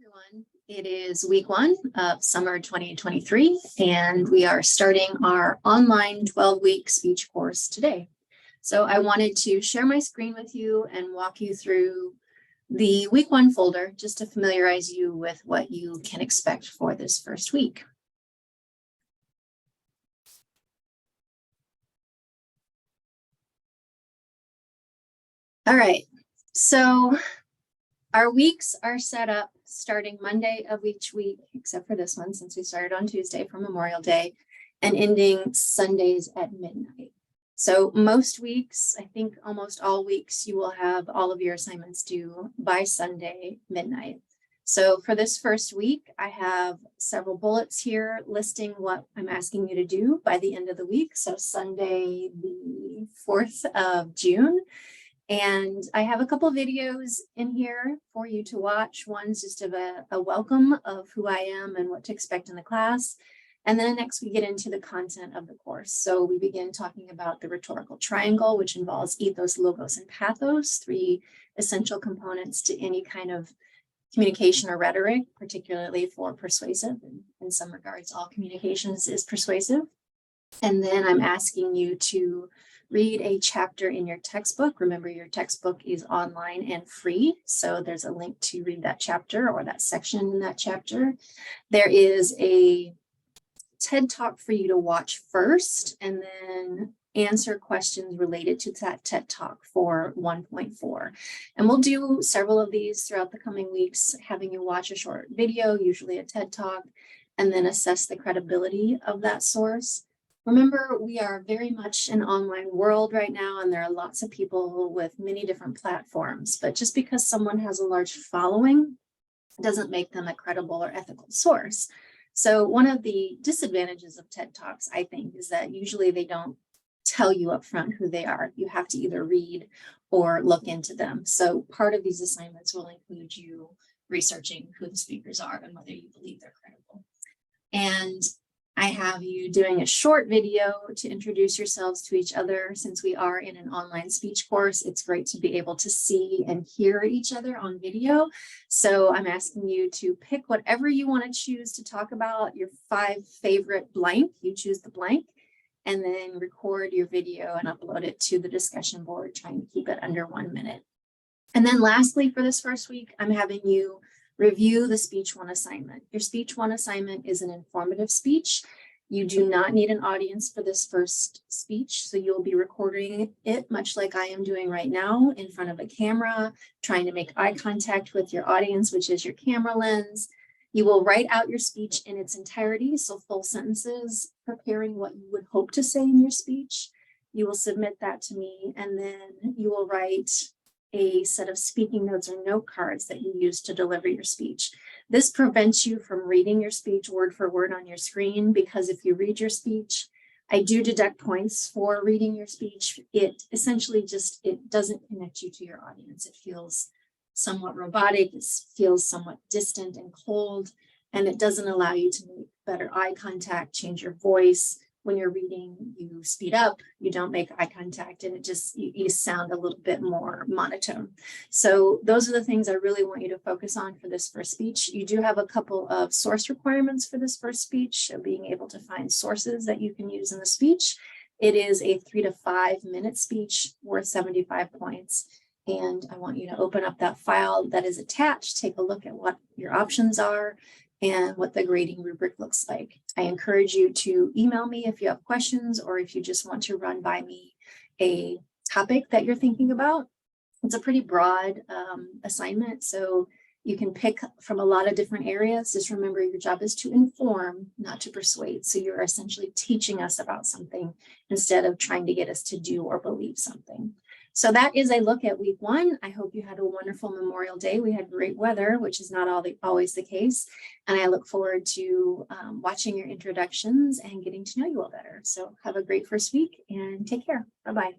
everyone. It is week 1 of summer 2023, and we are starting our online 12-week speech course today. So I wanted to share my screen with you and walk you through the week 1 folder just to familiarize you with what you can expect for this first week. All right, so our weeks are set up starting Monday of each week, except for this one, since we started on Tuesday for Memorial Day, and ending Sundays at midnight. So most weeks, I think almost all weeks, you will have all of your assignments due by Sunday midnight. So for this first week, I have several bullets here listing what I'm asking you to do by the end of the week. So Sunday, the 4th of June. And I have a couple videos in here for you to watch. One's just of a welcome of who I am and what to expect in the class. And then next we get into the content of the course. So we begin talking about the rhetorical triangle, which involves ethos, logos, and pathos, 3 essential components to any kind of communication or rhetoric, particularly for persuasive. And in some regards, all communications is persuasive. And then I'm asking you to read a chapter in your textbook. Remember, your textbook is online and free, so there's a link to read that chapter or that section in that chapter. There is a TED Talk for you to watch first, and then answer questions related to that TED Talk for 1.4. And we'll do several of these throughout the coming weeks, having you watch a short video, usually a TED Talk, and then assess the credibility of that source. Remember, we are very much an online world right now, and there are lots of people with many different platforms. But just because someone has a large following doesn't make them a credible or ethical source. So one of the disadvantages of TED Talks, I think, is that usually they don't tell you up front who they are. You have to either read or look into them. So part of these assignments will include you researching who the speakers are and whether you believe they're credible. And I have you doing a short video to introduce yourselves to each other. Since we are in an online speech course, it's great to be able to see and hear each other on video. So I'm asking you to pick whatever you want to choose to talk about, your 5 favorite blank, you choose the blank, and then record your video and upload it to the discussion board, trying to keep it under 1 minute. And then lastly, for this first week, I'm having you review the Speech 1 assignment. Your Speech 1 assignment is an informative speech. You do not need an audience for this first speech, so you'll be recording it much like I am doing right now in front of a camera, trying to make eye contact with your audience, which is your camera lens. You will write out your speech in its entirety, so full sentences, preparing what you would hope to say in your speech. You will submit that to me, and then you will write a set of speaking notes or note cards that you use to deliver your speech. This prevents you from reading your speech word for word on your screen, because if you read your speech, I do deduct points for reading your speech. It essentially it doesn't connect you to your audience. It feels somewhat robotic, it feels somewhat distant and cold, and it doesn't allow you to make better eye contact, change your voice. When you're reading, you speed up, you don't make eye contact, and you sound a little bit more monotone. So those are the things I really want you to focus on for this first speech. You do have a couple of source requirements for this first speech, being able to find sources that you can use in the speech. It is a 3 to 5 minute speech worth 75 points. And I want you to open up that file that is attached, take a look at what your options are and what the grading rubric looks like. I encourage you to email me if you have questions, or if you just want to run by me a topic that you're thinking about. It's a pretty broad assignment, so you can pick from a lot of different areas. Just remember, your job is to inform, not to persuade. So you're essentially teaching us about something instead of trying to get us to do or believe something. So that is a look at week 1. I hope you had a wonderful Memorial Day. We had great weather, which is not always the case. And I look forward to watching your introductions and getting to know you all better. So have a great first week and take care. Bye-bye.